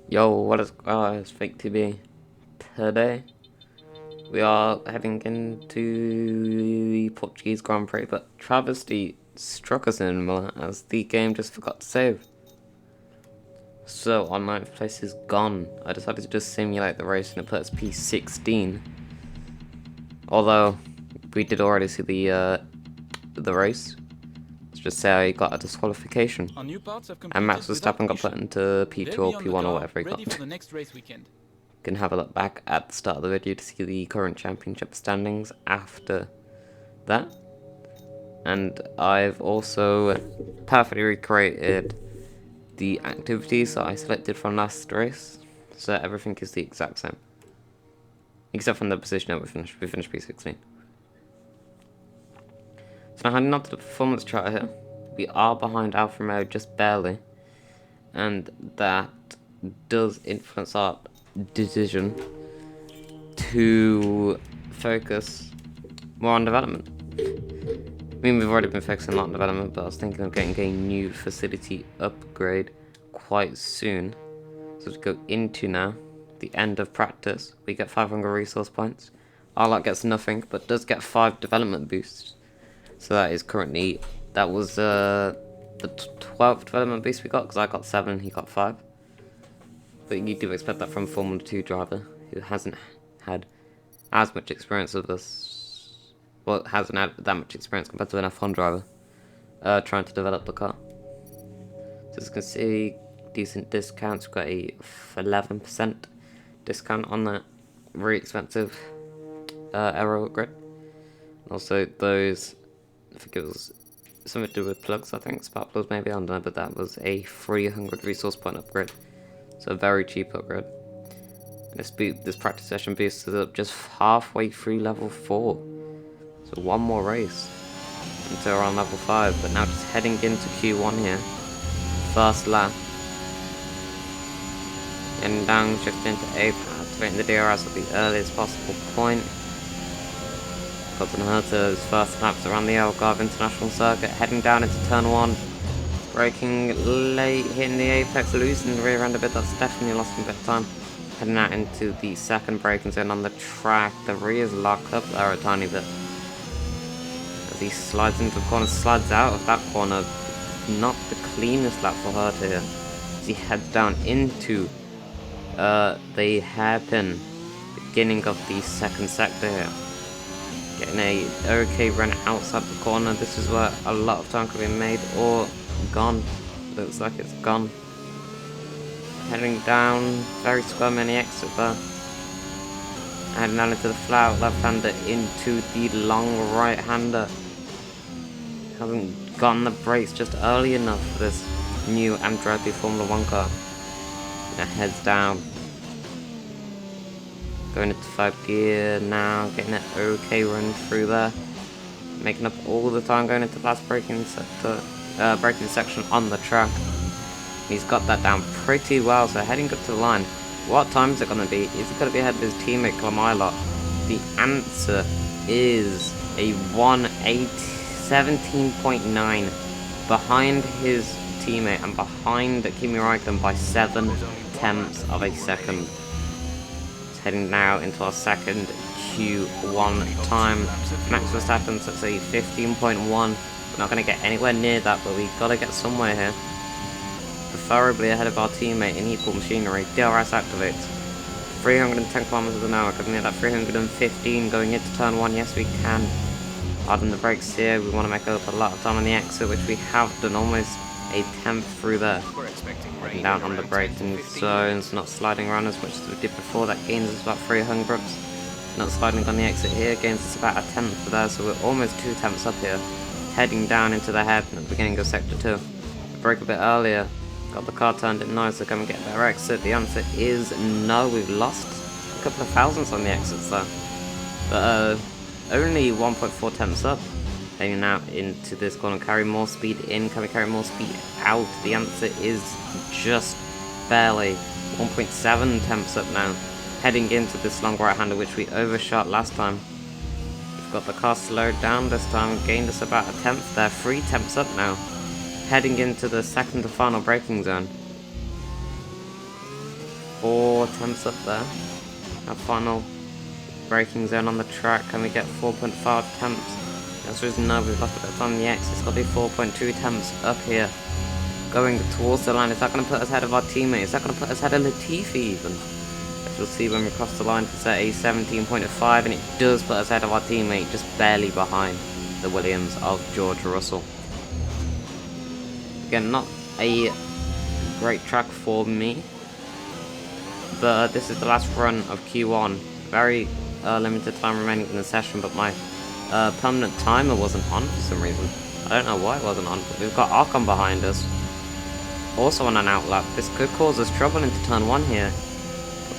Yo, what is guys, Fake TV. Today we are heading into the Portuguese Grand Prix, but travesty struck us in Milan as the game just forgot to save. So our 9th place is gone. I decided to just simulate the race and it put us P16. Although we did already see the race. Let's just say I got a disqualification. And Max Verstappen got put into P2 or P1 or whatever he got. Can have a look back at the start of the video to see the current championship standings after that. And I've also perfectly recreated the activities that I selected from last race, so everything is the exact same. Except from the position that we finished P16. So now heading on to the performance chart here. We are behind Alfa Romeo just barely. And that does influence our decision to focus more on development. I mean, we've already been focusing a lot on development, but I was thinking of getting a new facility upgrade quite soon. So to go into now, the end of practice, we get 500 resource points. Our lot gets nothing, but does get 5 development boosts. So that is currently, that was the 12th development boost we got, because I got 7, he got 5. But you do expect that from a Formula 2 driver who hasn't had as much experience with us. Well, hasn't had that much experience compared to an F1 driver trying to develop the car. So as you can see, decent discounts. We've got a 11% discount on that very expensive aero grid. Also, those, I think it was something to do with plugs, I think, spark plugs maybe, I don't know, but that was a 300 resource point upgrade. So a very cheap upgrade. And this practice session boosts us up just halfway through level 4. So one more race until we're on level 5. But now just heading into Q1 here. First lap. Getting down, shifting into A, activating the DRS at the earliest possible point. Colton Herta's first laps around the Algarve International Circuit. Heading down into turn 1. Braking late, hitting the apex, losing the rear end a bit. That's definitely lost a bit of time. Heading out into the second braking zone on the track. The rear's locked up there a tiny bit. As he slides into the corner, slides out of that corner. Not the cleanest lap for her to here. As he heads down into the hairpin beginning of the second sector here. Getting a okay run outside the corner. This is where a lot of time could be made or gone. Looks like it's gone. Heading down, very square mini exit there. Heading down into the flat left-hander into the long right-hander. Hasn't gotten the brakes just early enough for this new Andretti Formula 1 car. And heads down. Going into 5th gear now, getting an okay run through there. Making up all the time going into the last braking sector. Braking section on the track. He's got that down pretty well, so heading up to the line. What time is it going to be? Is it going to be ahead of his teammate Clamailot? The answer is a 1:17.9 behind his teammate and behind Kimi Räikkönen by 7/10 of a second. It's heading now into our second Q1 time. Max Verstappen, so it's a 15.1. Not going to get anywhere near that, but we've got to get somewhere here. Preferably ahead of our teammate in equal machinery. DRS activates. 310 kilometers an hour. Could near that 315 going into turn 1. Yes, we can. Harden the brakes here. We want to make up a lot of time on the exit, which we have done. Almost a 10th through there. Heading down on the braking zones. Not sliding around as much as we did before. That gains us about 300. Not sliding on the exit here. Gains us about a 10th there. So we're almost 2 tenths up here. Heading down into the head at the beginning of sector 2. Brake a bit earlier. Got the car turned in nice, so can we get a better exit? The answer is no. We've lost a couple of thousandths on the exits there. But only 1.4 tenths up. Heading out into this corner. Carry more speed in. Can we carry more speed out? The answer is just barely 1.7 tenths up now. Heading into this long right-hander, which we overshot last time. Got the car slowed down this time, gained us about a 10th there, 3 tenths up now. Heading into the second to final braking zone. 4 tenths up there. Our final braking zone on the track. Can we get 4.5 tenths? The answer is no. We've lost a bit of time on the X. It's got to be 4.2 tenths up here. Going towards the line. Is that going to put us ahead of our teammate? Is that going to put us ahead of Latifi even? As we'll see when we cross the line to set a 17.5, and it does put us ahead of our teammate, just barely behind the Williams of George Russell. Again, not a great track for me, but this is the last run of Q1. Very limited time remaining in the session, but my permanent timer wasn't on for some reason. I don't know why it wasn't on, but we've got Ocon behind us. Also on an outlap. This could cause us trouble into turn 1 here.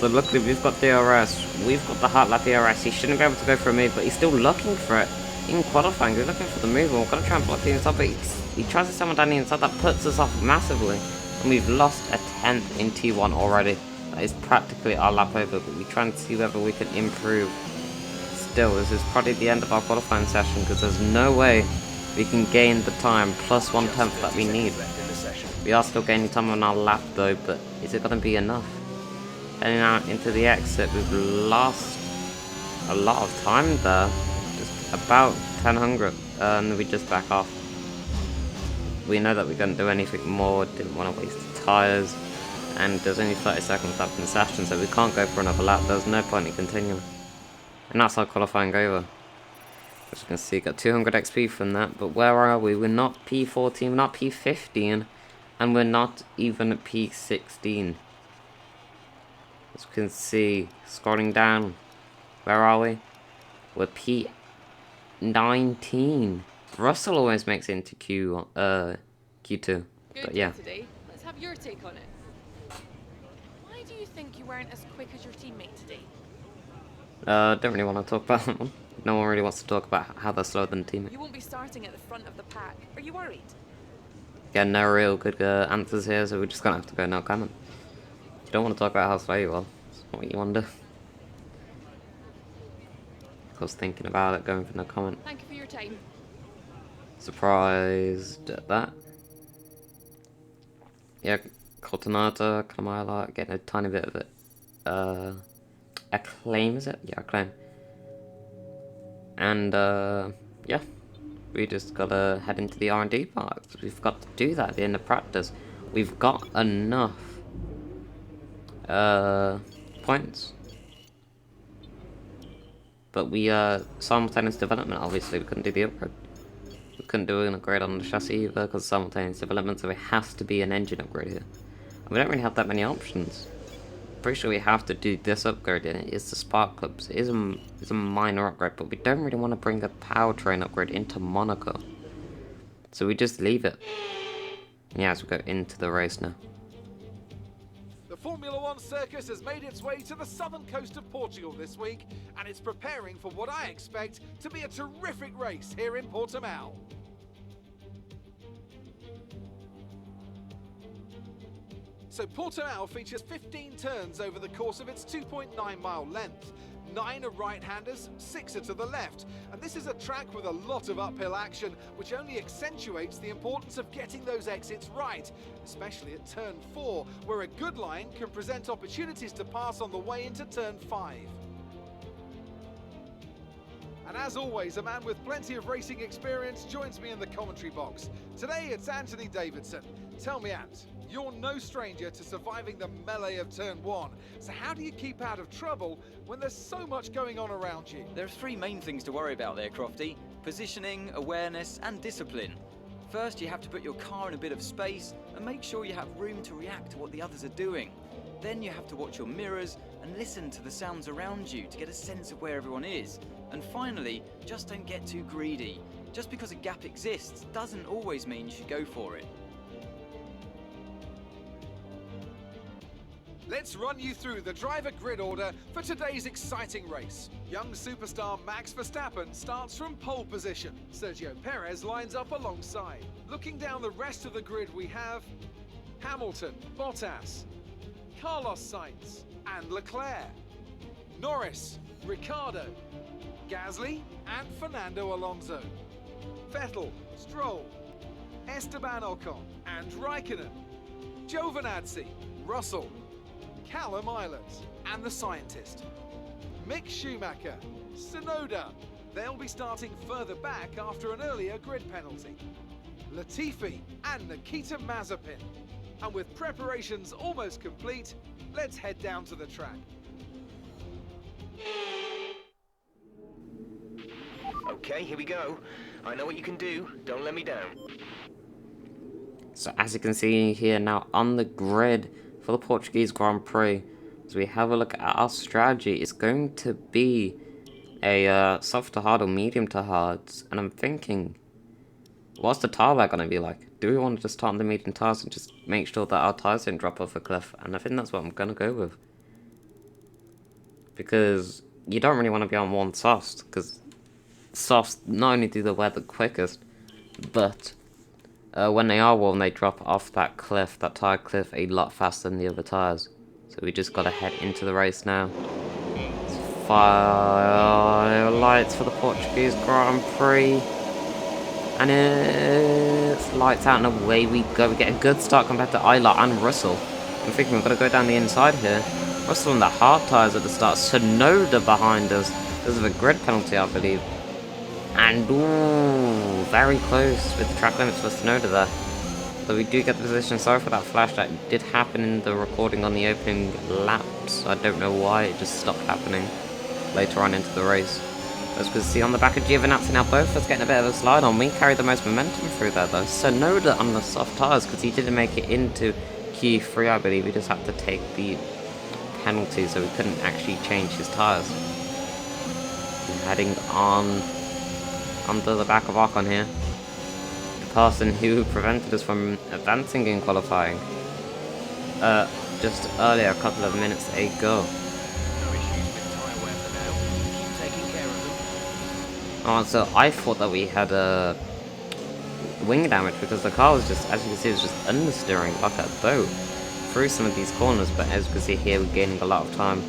But luckily we've got DRS. We've got the hard lap DRS. He shouldn't be able to go for a move, but he's still looking for it. In qualifying, we're looking for the move, and we're going to try and block the inside, but he tries to summon down the inside. That puts us off massively. And we've lost a 10th in T1 already. That is practically our lap over, but we try and see whether we can improve. Still, this is probably the end of our qualifying session, because there's no way we can gain the time plus 1/10 that we need. We are still gaining time on our lap though, but is it going to be enough? Heading out into the exit, we've lost a lot of time there. Just about 10 hundred, and we just back off. We know that we couldn't do anything more, didn't want to waste the tyres, and there's only 30 seconds left in the session, so we can't go for another lap. There's no point in continuing. And that's our qualifying over. As you can see, got 200 XP from that, but where are we? We're not P14, we're not P15, and we're not even at P16. As you can see, scrolling down, where are we? We're P19. Russell always makes it into Q2. Good But yeah. today. Let's have your take on it. Why do you think you weren't as quick as your teammate today? Don't really want to talk about that one. No one really wants to talk about how they're slower than the teammate. You won't be starting at the front of the pack. Are you worried? Again, no real good answers here, so we're just gonna have to go no comment. You don't want to talk about how slow you are. It's not what you want to do. I was thinking about it, going for no comment. Thank you for your time. Surprised at that. Yeah, Colton Herta, Kamala, getting a tiny bit of it. Acclaim, is it? Yeah, acclaim. And yeah, we just gotta head into the R&D part. We've got to do that at the end of practice. We've got enough points, but we simultaneous development. Obviously, we couldn't do the upgrade. We couldn't do an upgrade on the chassis either because simultaneous development. So it has to be an engine upgrade here. And we don't really have that many options. Pretty sure we have to do this upgrade, and it is the spark clips. It is a minor upgrade, but we don't really want to bring a powertrain upgrade into Monaco, so we just leave it. Yeah, as we go into the race now. The Formula One circus has made its way to the southern coast of Portugal this week, and it's preparing for what I expect to be a terrific race here in Portimao. So Portimao features 15 turns over the course of its 2.9-mile length. 9 are right-handers, 6 are to the left. And this is a track with a lot of uphill action, which only accentuates the importance of getting those exits right, especially at turn 4, where a good line can present opportunities to pass on the way into turn 5. And as always, a man with plenty of racing experience joins me in the commentary box. Today it's Anthony Davidson. Tell me, Ant, you're no stranger to surviving the melee of turn 1. So how do you keep out of trouble when there's so much going on around you? There are 3 main things to worry about there, Crofty. Positioning, awareness, and discipline. First, you have to put your car in a bit of space and make sure you have room to react to what the others are doing. Then you have to watch your mirrors and listen to the sounds around you to get a sense of where everyone is. And finally, just don't get too greedy. Just because a gap exists doesn't always mean you should go for it. Let's run you through the driver grid order for today's exciting race. Young superstar Max Verstappen starts from pole position. Sergio Perez lines up alongside. Looking down the rest of the grid, we have Hamilton, Bottas, Carlos Sainz and Leclerc, Norris, Ricciardo, Gasly and Fernando Alonso, Vettel, Stroll, Esteban Ocon and Raikkonen, Giovinazzi, Russell, Callum Island. And the scientist, Mick Schumacher, Tsunoda. They'll be starting further back after an earlier grid penalty. Latifi and Nikita Mazepin. And with preparations almost complete, let's head down to the track. Okay, here we go. I know what you can do. Don't let me down. So as you can see here now on the grid for the Portuguese Grand Prix, as we have a look at our strategy, it's going to be a soft to hard or medium to hard. And I'm thinking, what's the tire wear going to be like? Do we want to just start on the medium tires and just make sure that our tires don't drop off a cliff? And I think that's what I'm going to go with. Because you don't really want to be on warm softs, because softs not only do the wear the quickest, but when they are warm, they drop off that cliff, that tire cliff, a lot faster than the other tires. So we just got to head into the race now. Fire lights for the Portuguese Grand Prix. And it's lights out and away we go. We get a good start compared to Isla and Russell. I'm thinking we've got to go down the inside here. Russell on the hard tyres at the start. Tsunoda behind us. This is a grid penalty, I believe. And ooh, very close with the track limits for Tsunoda there. So we do get the position. Sorry for that flash. That did happen in the recording on the opening laps. I don't know why. It just stopped happening later on into the race. As we can see on the back of Giovinazzi now, both of us getting a bit of a slide on. We carried the most momentum through there though. Tsunoda on the soft tyres because he didn't make it into Q3, I believe. He just had to take the penalty, so we couldn't actually change his tyres. Heading on under the back of Ocon here. The person who prevented us from advancing in qualifying just earlier, a couple of minutes ago. Oh, so I thought that we had wing damage because the car was just, as you can see, was just understeering like a boat through some of these corners. But as you can see here, we're gaining a lot of time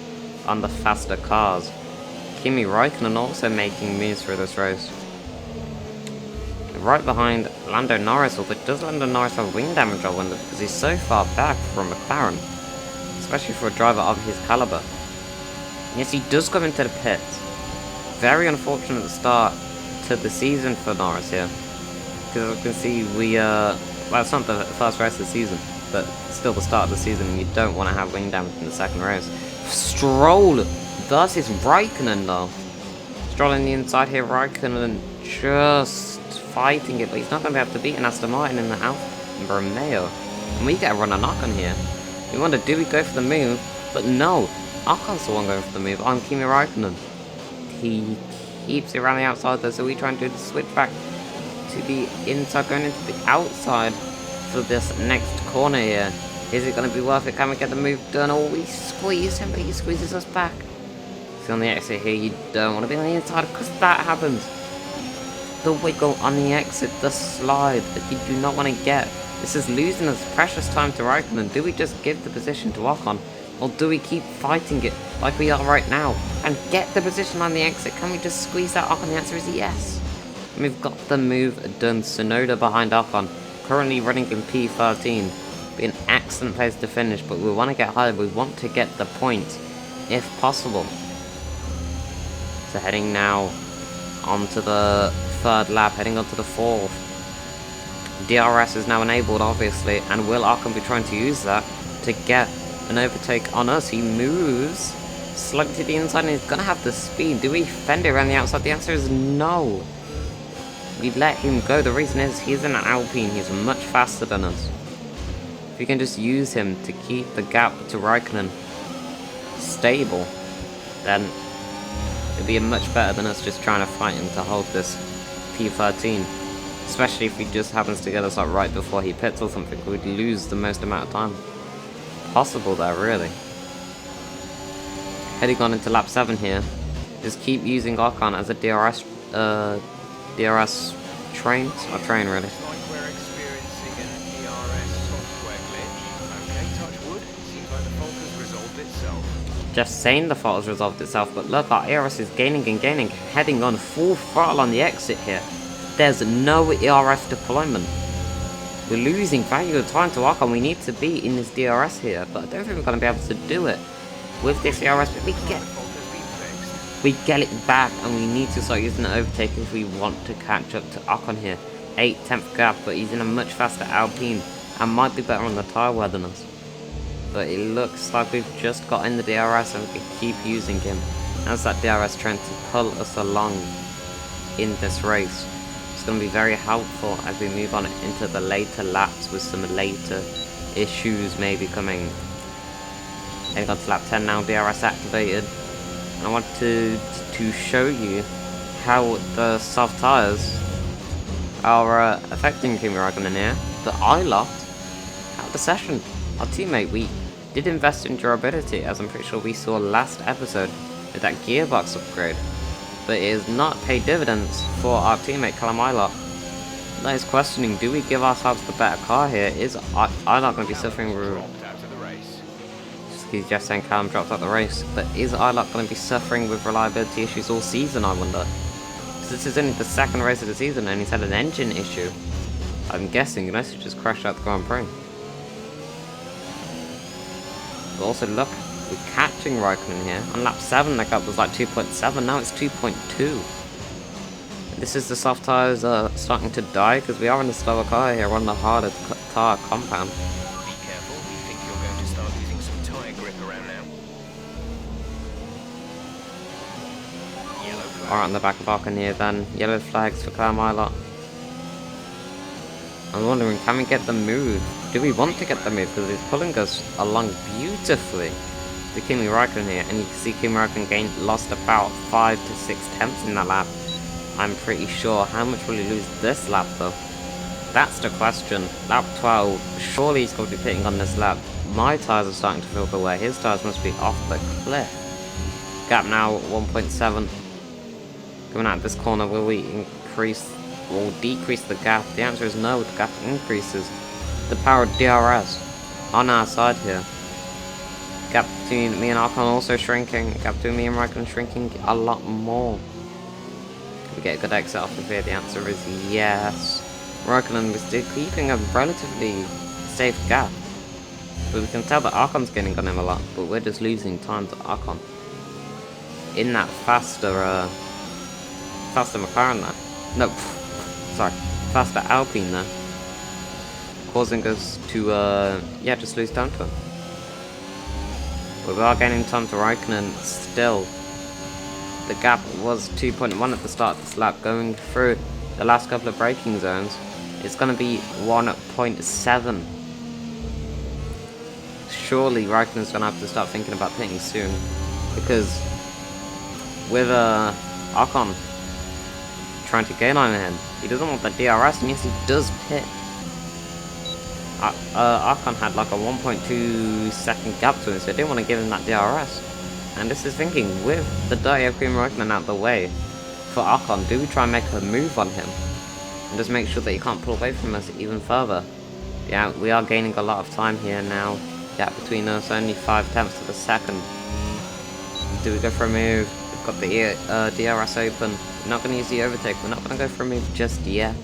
on the faster cars. Kimi Raikkonen also making moves through this race. Right behind Lando Norris, although does Lando Norris have wing damage, I wonder, because he's so far back from McLaren, especially for a driver of his caliber. Yes, he does come into the pits. Very unfortunate start to the season for Norris here, because as you can see, well, it's not the first race of the season, but still the start of the season. You don't want to have wing damage in the second race. Stroll versus Raikkonen though. Stroll on the inside here, Raikkonen just fighting it, but he's not going to be able to beat an Aston Martin in the Alfa Romeo. And we get a run on Ocon here. We wonder, do we go for the move? But no, Ocon's the one going for the move on Kimi Raikkonen. He keeps it around the outside though, so we try and do the switch back to the inside, going into the outside for this next corner here. Is it going to be worth it? Can we get the move done? Oh, we squeeze him, but he squeezes us back. See, on the exit here, you don't want to be on the inside because that happens. The wiggle on the exit, the slide that you do not want to get. This is losing us precious time to Raikkonen. Do we just give the position to Ocon, or do we keep fighting it like we are right now and get the position on the exit? Can we just squeeze that Ocon? The answer is yes. And we've got the move done. Tsunoda behind Ocon, currently running in P13. Be an excellent place to finish, but we want to get higher. We want to get the point if possible. So heading now onto the third lap, heading onto the fourth. DRS is now enabled, obviously, and will Ocon be trying to use that to get an overtake on us? He moves slightly to the inside and he's going to have the speed. Do we fend it around the outside? The answer is no. We let him go. The reason is he's in an Alpine. He's much faster than us. If we can just use him to keep the gap to Raikkonen stable, then it'd be much better than us just trying to fight him to hold this P13. Especially if he just happens to get us like right before he pits or something, we'd lose the most amount of time possible there, really. Heading on into lap 7 here. Just keep using Ocon as a DRS train, or train really. Looks like we're experiencing an ERS software glitch. Okay, touch wood. Seems like the fault has resolved itself. Just saying the fault has resolved itself, but look, our ERS is gaining and gaining, heading on full throttle on the exit here. There's no ERS deployment. We're losing valuable time to Ocon. We need to be in this DRS here, but I don't think we're going to be able to do it with this DRS. But we get it back, and we need to start using the overtake if we want to catch up to Ocon here. 8/10 gap, but he's in a much faster Alpine and might be better on the tyre wear than us. But it looks like we've just got in the DRS and we can keep using him as that DRS trying to pull us along in this race. It's going to be very helpful as we move on into the later laps with some later issues maybe coming. Heading on to lap 10 now, DRS activated. And I wanted to show you how the soft tyres are affecting Kimi Räikkönen here. The eye locked out of the session. Our teammate, we did invest in durability, as I'm pretty sure we saw last episode with that gearbox upgrade. But it has not paid dividends for our teammate Callum Ilott. That is questioning, do we give ourselves the better car here? Is Ilott going to be suffering with... He's just saying Callum dropped out the race, but is Ilott going to be suffering with reliability issues all season, I wonder? Because this is only the second race of the season and he's had an engine issue. I'm guessing, unless he just crashed out the Grand Prix. But also look, we're catching Räikkönen here. On lap 7 the gap was like 2.7, now it's 2.2. This is the soft tyres starting to die because we are in the slower car here on the harder tyre compound. Be careful, we think you're going to start using some tyre grip around now. Yellow flag. Alright, on the back of Ocon here then. Yellow flags for Callum Ilott. I'm wondering, can we get the move? Do we want to get the move? Because it's pulling us along beautifully to Kimi Räikkönen here. And you can see Kimi Räikkönen lost about 5 to 6 tenths in that lap. I'm pretty sure. How much will he lose this lap though? That's the question. Lap 12. Surely he's going to be pitting on this lap. My tyres are starting to feel the way. His tyres must be off the cliff. Gap now 1.7. Coming out of this corner, will we increase or decrease the gap? The answer is no, the gap increases. The power of DRS on our side here. Gap between me and Ocon also shrinking. Gap between me and Räikkönen shrinking a lot more. Can we get a good exit off of here? The answer is yes. Räikkönen was still keeping a relatively safe gap. But we can tell that Ocon's getting on him a lot, but we're just losing time to Ocon. In that faster McLaren there. No, sorry, faster Alpine there. Causing us to, yeah, just lose time to him. But we are gaining time to Räikkönen still. The gap was 2.1 at the start of this lap. Going through the last couple of braking zones, it's going to be 1.7. Surely Räikkönen's going to have to start thinking about pitting soon. Because with Ocon trying to gain on him, he doesn't want the DRS, and yes, he does pit. Ocon had like a 1.2 second gap to him, so I didn't want to give him that DRS. And this is thinking, with the dirty of Kimi Räikkönen out the way for Ocon, do we try and make a move on him and just make sure that he can't pull away from us even further? Yeah, we are gaining a lot of time here now. Gap between us only 5 tenths to the second. Do we go for a move? We've got the DRS open. We're not going to use the overtake. We're not going to go for a move just yet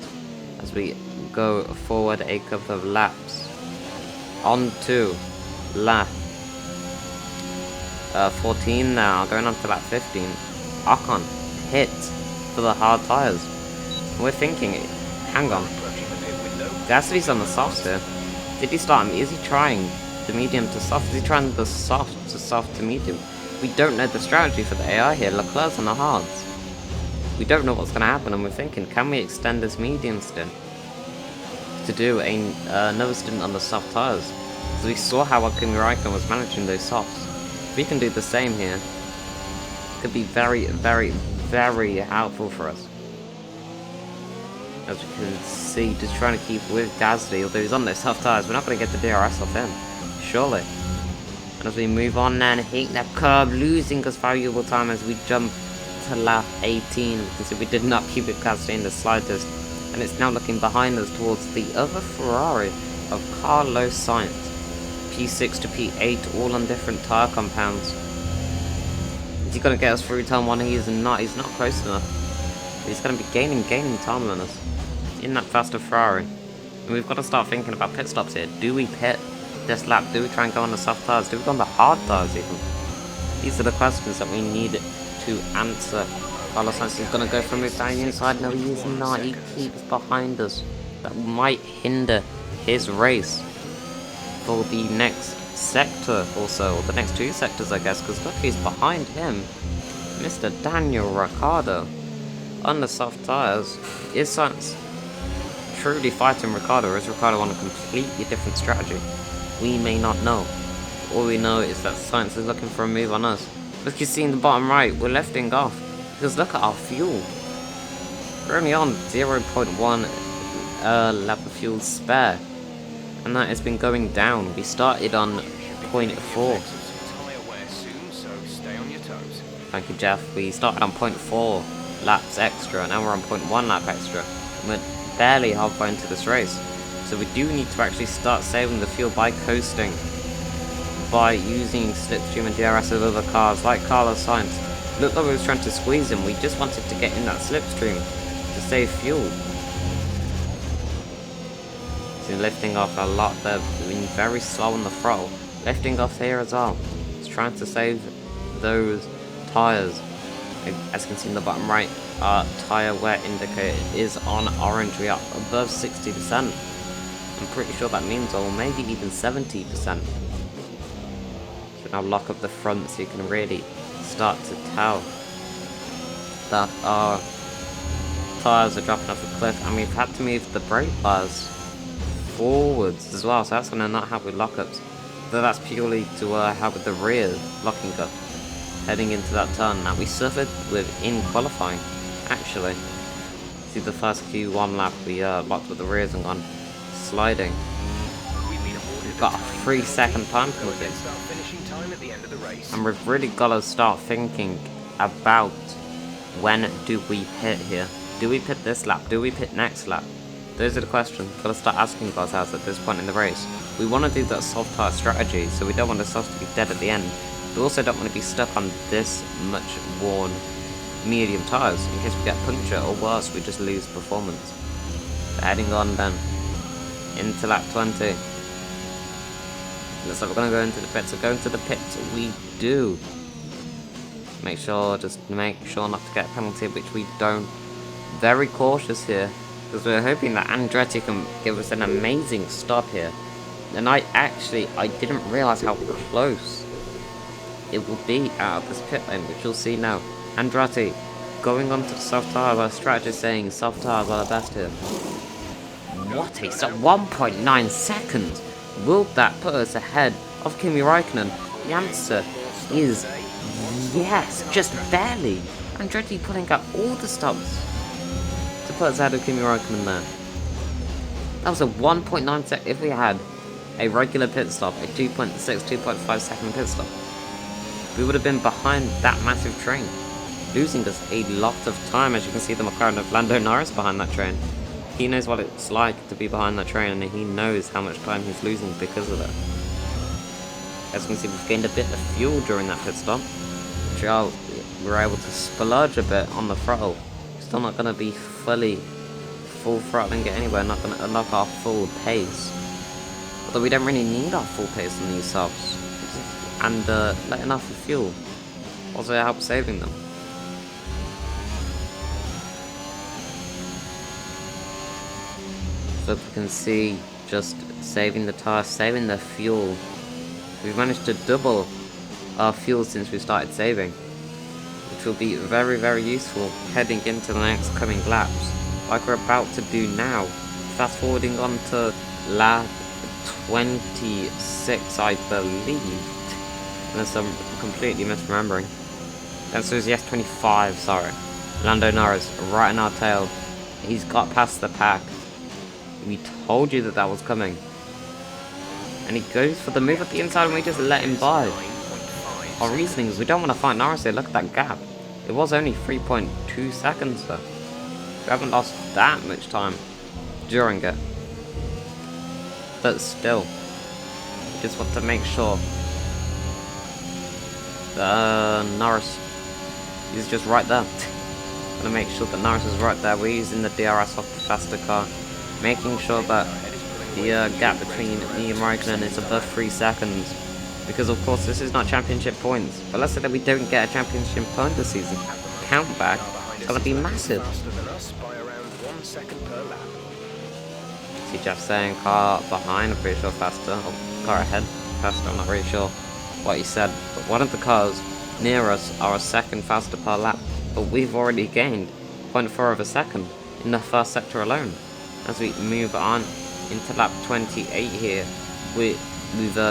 as we go forward a couple of laps. On to lap 14 now, going on to lap 15. Ocon hit for the hard tyres. We're thinking, hang on, Gasly's on the softs here. Did he start him? Is he trying the medium to soft? Is he trying the soft to medium? We don't know the strategy for the AI here. Leclerc's on the hards. We don't know what's going to happen, and we're thinking, can we extend this medium stint to do another stint on the soft tyres? Because we saw how Kimi Räikkönen was managing those softs. If we can do the same here, it could be very, very, very helpful for us. As we can see, just trying to keep with Gasly, although he's on those soft tyres, we're not going to get the DRS off him, surely. And as we move on then, hitting that curb, losing us valuable time as we jump to lap 18. You can see we did not keep it Gasly in the slightest, and it's now looking behind us towards the other Ferrari of Carlos Sainz. P6 to P8, all on different tyre compounds. Is he going to get us through turn 1? He's not close enough. He's going to be gaining time on us in that faster Ferrari. And we've got to start thinking about pit stops here. Do we pit this lap? Do we try and go on the soft tires? Do we go on the hard tires even? These are the questions that we need to answer. Carlos Sainz is going to go for a move down the inside. No, he is not. He keeps behind us. That might hinder his race for the next sector or so, or the next 2 sectors, I guess, because look, he's behind him. Mr. Daniel Ricciardo on the soft tires. Is Sainz truly fighting Ricciardo, or is Ricciardo on a completely different strategy? We may not know. All we know is that Sainz is looking for a move on us. Look, you see in the bottom right, we're lifting off. Because look at our fuel. We're only on 0.1 lap of fuel spare. And that has been going down. We started on 0.4. Thank you, Jeff. We started on 0.4 laps extra, and now we're on 0.1 lap extra. And we're barely halfway into this race. So we do need to actually start saving the fuel by coasting. By using slipstream and DRS of other cars like Carlos Sainz. Looked like we was trying to squeeze him. We just wanted to get in that slipstream to save fuel. So lifting off a lot there, being very slow on the throttle. Lifting off here as well. Just trying to save those tyres. As you can see in the bottom right, our tyre wear indicator is on orange. We are above 60%. I'm pretty sure that means, or maybe even 70%. So now lock up the front so you can really start to tell that our tyres are dropping off the cliff, and we've had to move the brake bars forwards as well, so that's going to not help with lockups. So that's purely to help with the rear locking up heading into that turn that we suffered with in qualifying. Actually, see the first Q1 lap we locked with the rears and gone sliding. We've got a 3-second time penalty. And we've really got to start thinking about when do we pit here. Do we pit this lap? Do we pit next lap? Those are the questions we've got to start asking ourselves at this point in the race. We want to do that soft tire strategy, so we don't want the softs to be dead at the end. We also don't want to be stuck on this much worn medium tires in case we get a puncture, or worse, we just lose performance. Heading on then into lap 20. Looks like we're going to go into the pits. So go into the pits we do. Make sure not to get a penalty, which we don't. Very cautious here, because we're hoping that Andretti can give us an amazing stop here. And I didn't realise how close it will be out of this pit lane, which you'll see now. Andretti going onto the soft tyres. Our strategy is saying soft tyres are the best here. What a stop! 1.9 seconds! Will that put us ahead of Kimi Räikkönen? The answer is yes, just barely. Andretti pulling out all the stops to put us ahead of Kimi Räikkönen there. That was a 1.9 second. If we had a regular pit stop, a 2.6, 2.5 second pit stop, we would have been behind that massive train, losing us a lot of time. As you can see, the McLaren of Lando Norris behind that train. He knows what it's like to be behind that train, and he knows how much time he's losing because of it. As you can see, we've gained a bit of fuel during that pit stop, which we're able to splurge a bit on the throttle. Still not going to be full throttle and get anywhere, not going to unlock our full pace. Although we don't really need our full pace on these softs, and letting off the fuel also helps saving them. So we can see, just saving the tire, saving the fuel. We've managed to double our fuel since we started saving, which will be very, very useful heading into the next coming laps, like we're about to do now. Fast forwarding on to lap 26, I believe, unless I'm completely misremembering. That was yes, 25, sorry. Lando Norris right in our tail. He's got past the pack. We told you that was coming. And he goes for the move at the inside, and we just let him by. Our reasoning is we don't want to fight Norris here. Look at that gap. It was only 3.2 seconds though. We haven't lost that much time during it. But still, we just want to make sure that Norris is just right there. Want to make sure that Norris is right there. We're using the DRS off the faster car, making sure that the gap between me and Raikkonen is above 3 seconds. Because of course this is not championship points. But let's say that we don't get a championship point this season. Countback is going to be massive. See Jeff saying car behind, I'm pretty sure faster. Or car ahead, faster, I'm not really sure what he said. But one of the cars near us are a second faster per lap. But we've already gained 0.4 of a second in the first sector alone. As we move on into lap 28 here, we've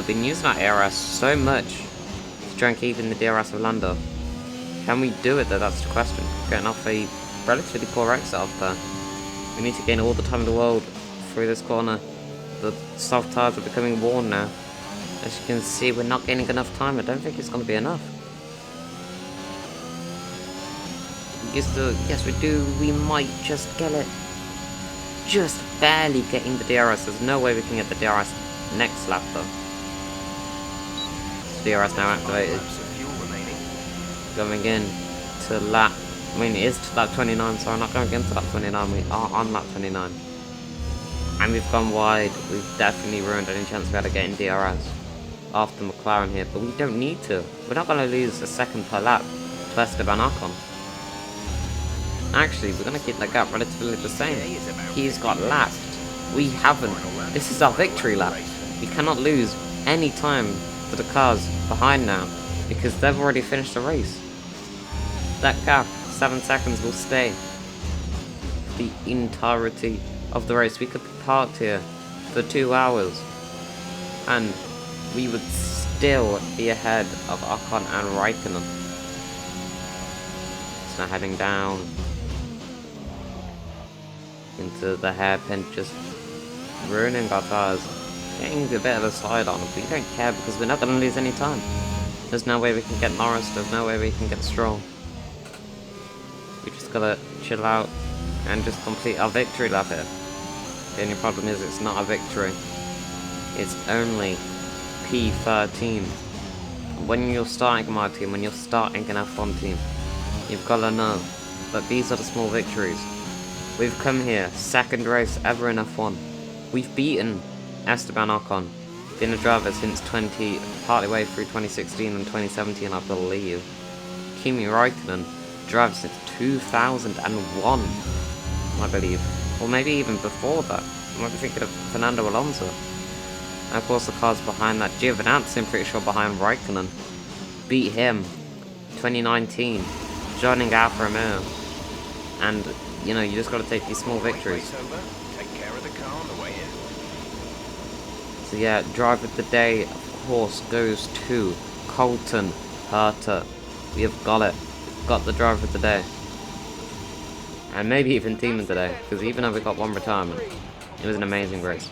been using our ARS so much to try and keep in the DRS of Lando. Can we do it though? That's the question. Getting off a relatively poor exit up there. We need to gain all the time in the world through this corner. The soft tires are becoming worn now. As you can see, we're not gaining enough time. I don't think it's going to be enough. Yes, we do. We might just get it. Just barely getting the DRS. There's no way we can get the DRS next lap though. DRS now activated. Going in to lap. I mean, it is to lap 29, so I'm not going into lap 29. We are on lap 29. And we've gone wide. We've definitely ruined any chance we had of getting DRS after McLaren here, but we don't need to. We're not going to lose a second per lap to Esteban Ocon. Actually, we're going to keep that gap relatively the same. He's got lapped. We haven't. This is our victory lap. We cannot lose any time to the cars behind now, because they've already finished the race. That gap, 7 seconds, will stay the entirety of the race. We could be parked here for 2 hours, and we would still be ahead of Ocon and Raikkonen. It's now heading down into the hairpin, just ruining our tires. Getting a bit of a slide on, but we don't care because we're not going to lose any time. There's no way we can get Norris, there's no way we can get Stroll. We just gotta chill out and just complete our victory lap here. The only problem is it's not a victory. It's only P13. When you're starting my team, when you're starting an F1 team, you've got to know that these are the small victories. We've come here, second race ever in F1. We've beaten Esteban Ocon, been a driver since partly way through 2016 and 2017, I believe. Kimi Raikkonen drives since 2001, I believe, or maybe even before that. I might be thinking of Fernando Alonso. And of course the cars behind that, Giovinazzi, I'm pretty sure behind Raikkonen, beat him 2019, joining Alfa Romeo. And you know, you just got to take these small victories. So yeah, driver of the day, of course, goes to Colton Herta. We have got it. Got the driver of the day. And maybe even team of the day, because even though we got one retirement, it was an amazing race.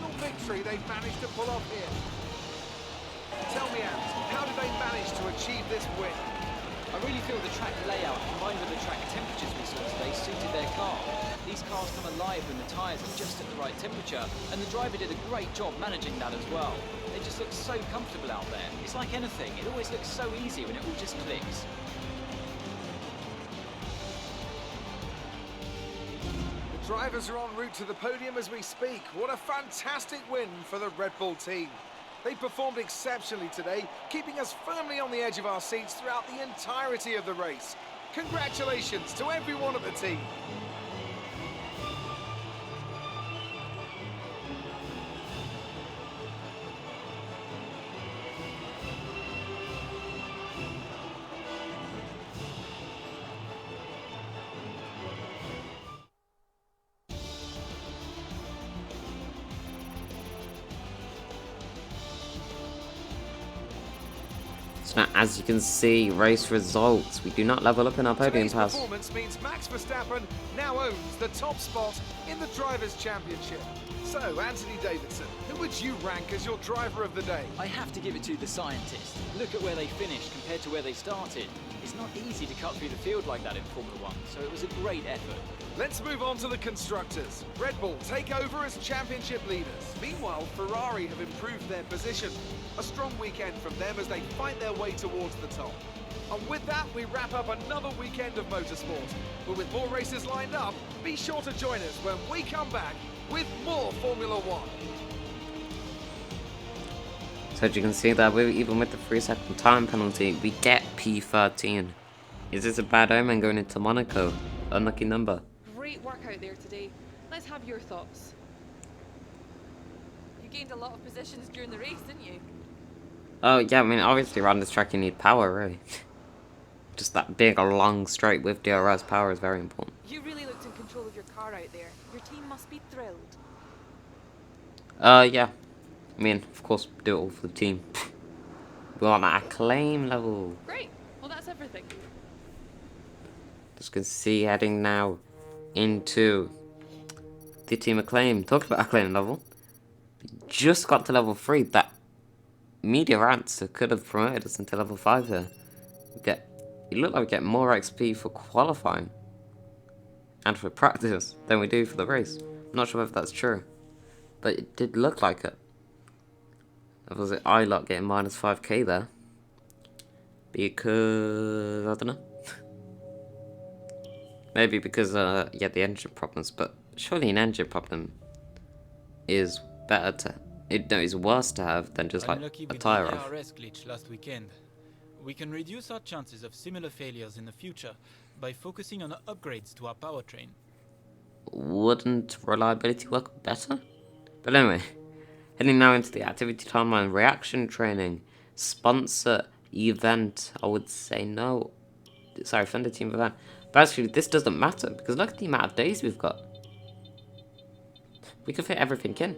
Tell me, Ant, how did they manage to achieve this win? I really feel the track layout combined with the track temperatures we saw today suited their car. These cars come alive when the tyres are just at the right temperature, and the driver did a great job managing that as well. They just look so comfortable out there. It's like anything, it always looks so easy when it all just clicks. The drivers are en route to the podium as we speak. What a fantastic win for the Red Bull team. They performed exceptionally today, keeping us firmly on the edge of our seats throughout the entirety of the race. Congratulations to everyone at the team. So now, as you can see, race results. We do not level up in our podium Today's pass. performance means Max Verstappen now owns the top spot in the Drivers' Championship. So, Anthony Davidson, who would you rank as your driver of the day? I have to give it to the scientists. Look at where they finished compared to where they started. It's not easy to cut through the field like that in Formula 1, so it was a great effort. Let's move on to the constructors. Red Bull take over as championship leaders. Meanwhile, Ferrari have improved their position. A strong weekend from them as they fight their way towards the top. And with that, we wrap up another weekend of motorsport. But with more races lined up, be sure to join us when we come back with more Formula 1. So as you can see that even with the 3-second time penalty, we get P13. Is this a bad omen going into Monaco? Unlucky number. Great work out there today. Let's have your thoughts. You gained a lot of positions during the race, didn't you? Oh yeah, I mean obviously around this track you need power, really. Just that big long straight with DRS power is very important. You really looked in control of your car out there. Your team must be thrilled. Yeah. I mean, of course, do it all for the team. We're on an acclaim level. Great. Well, that's everything. Just can see heading now into the team acclaim. Talk about acclaim level. Just got to level 3. That media answer could have promoted us into level 5 here. It looked like we get more XP for qualifying and for practice than we do for the race. I'm not sure if that's true, but it did look like it. Was it iLot getting minus 5k there? Because I don't know. Maybe because yeah, the engine problems, but surely an engine problem is better to is worse to have than just like a tire off. ARS glitch last weekend. We can reduce our chances of similar failures in the future by focusing on upgrades to our powertrain. Wouldn't reliability work better? But anyway, heading now into the activity timeline, reaction training, sponsor event. I would say no. Sorry, Thunder team event. But actually, this doesn't matter because look at the amount of days we've got. We can fit everything in.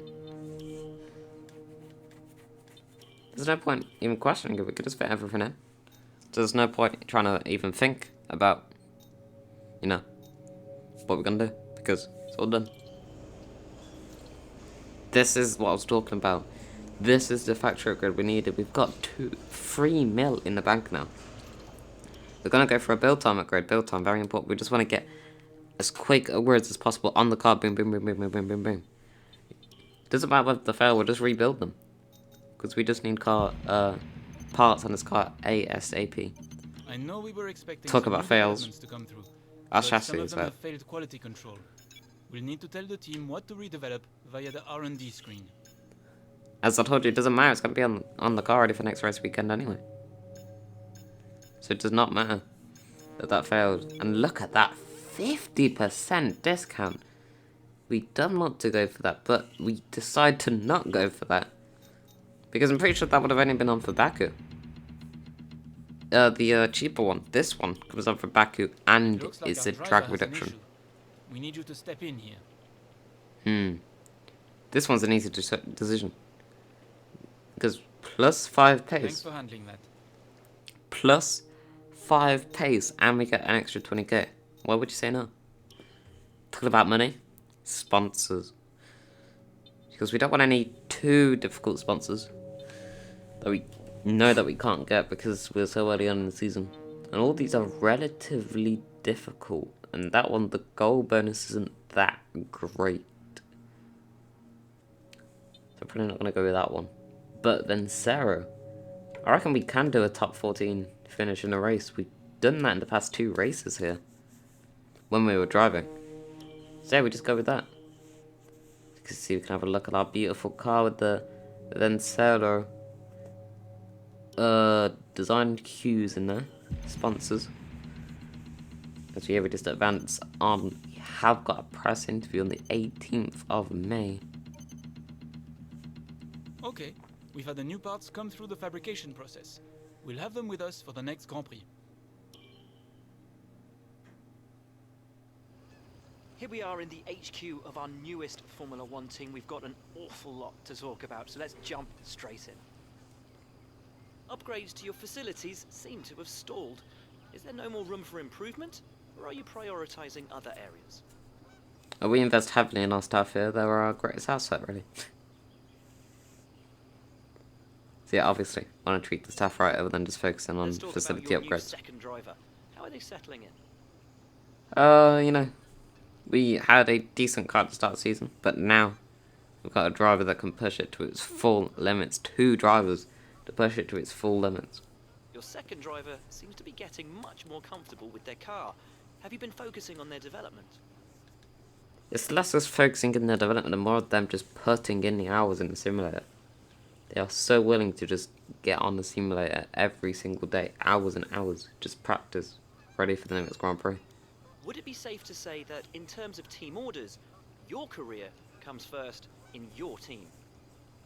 There's no point even questioning it. We could just fit everything in. So there's no point trying to even think about, you know, what we're gonna do because it's all done. This is what I was talking about. This is the factory upgrade we needed. We've got 3 mil in the bank now. We're gonna go for a build time upgrade. Build time, very important. We just want to get as quick upgrades as possible on the car. Boom, boom, boom, boom, boom, boom, boom, boom. Doesn't matter whether they fail. We'll just rebuild them because we just need car parts on this car ASAP. I know we were expecting Talk some about new fails. developments to come through, Our but chassis some of is them bad. have failed quality control. We'll need to tell the team what to redevelop via the R&D screen. As I told you, it doesn't matter. It's gonna be on the car ready for next race weekend anyway. So it does not matter that failed. And look at that 50% discount. We don't want to go for that, but we decide to not go for that because I'm pretty sure that would have only been on for Baku. The cheaper one, this one, comes on for Baku and Looks like it's our a driver drag has an reduction. issue. We need you to step in here. This one's an easy decision because plus 5 Thanks pace, for handling that. plus 5 pace, and we get an extra 20k. Why would you say no? Talking about money, sponsors, because we don't want any too difficult sponsors that we know that we can't get because we're so early on in the season, and all these are relatively difficult. And that one, the goal bonus isn't that great, so I'm probably not gonna go with that one. But then Sarah, I reckon we can do a top 14 finish in a race. We've done that in the past 2 races here when we were driving. So yeah, we just go with that. You can see we can have a look at our beautiful car with the Vencero design cues in there, sponsors. As we just advance on, we have got a press interview on the 18th of May. Okay, we've had the new parts come through the fabrication process. We'll have them with us for the next Grand Prix. Here we are in the HQ of our newest Formula One team. We've got an awful lot to talk about, so let's jump straight in. Upgrades to your facilities seem to have stalled. Is there no more room for improvement, or are you prioritizing other areas? We invest heavily in our staff here. They're our greatest asset, really. So yeah, obviously, I want to treat the staff right other than just focusing on Let's talk facility about your new upgrades. second driver. How are they settling in? You know, we had a decent car to start the season, but now we've got a driver that can push it to its full limits. 2 drivers to push it to its full limits. Your second driver seems to be getting much more comfortable with their car. Have you been focusing on their development? It's less us focusing in their development and more of them just putting in the hours in the simulator. They are so willing to just get on the simulator every single day, hours and hours, just practice, ready for the next Grand Prix. Would it be safe to say that in terms of team orders, your career comes first in your team?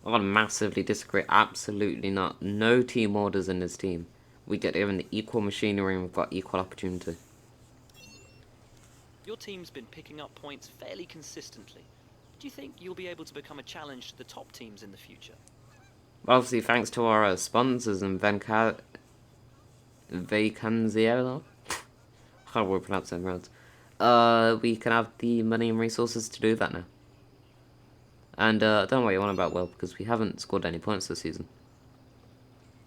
I would massively disagree. Absolutely not. No team orders in this team. We get given the equal machinery and we've got equal opportunity. Your team's been picking up points fairly consistently. Do you think you'll be able to become a challenge to the top teams in the future? Well, obviously, thanks to our sponsors and Vacanzio. How do we pronounce them words? We can have the money and resources to do that now. And don't know what you want about Will, because we haven't scored any points this season.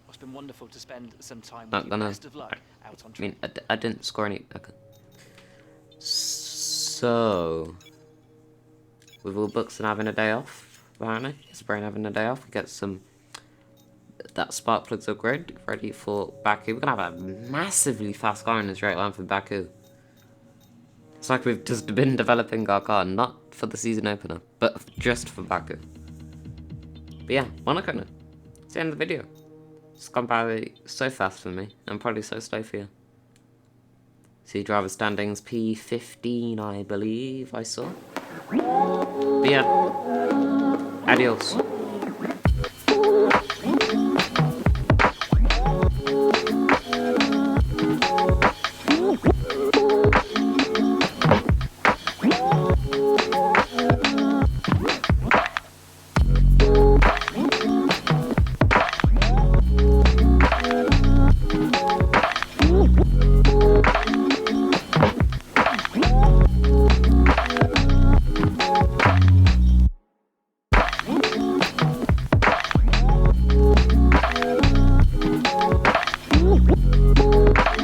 It's been wonderful to spend some time Not with you. gonna. Best of luck out on I mean, track. I didn't score any. Okay. So, with all books and having a day off, apparently, it's brain having a day off. We get some that spark plugs upgrade ready for Baku. We're gonna have a massively fast car in the straight line for Baku. It's like we've just been developing our car, not for the season opener, but just for Baku. But yeah, Monaco. It's the end of the video. It's gone by so fast for me, and probably so slow for you. See driver standings P15, I believe I saw. But yeah, adios.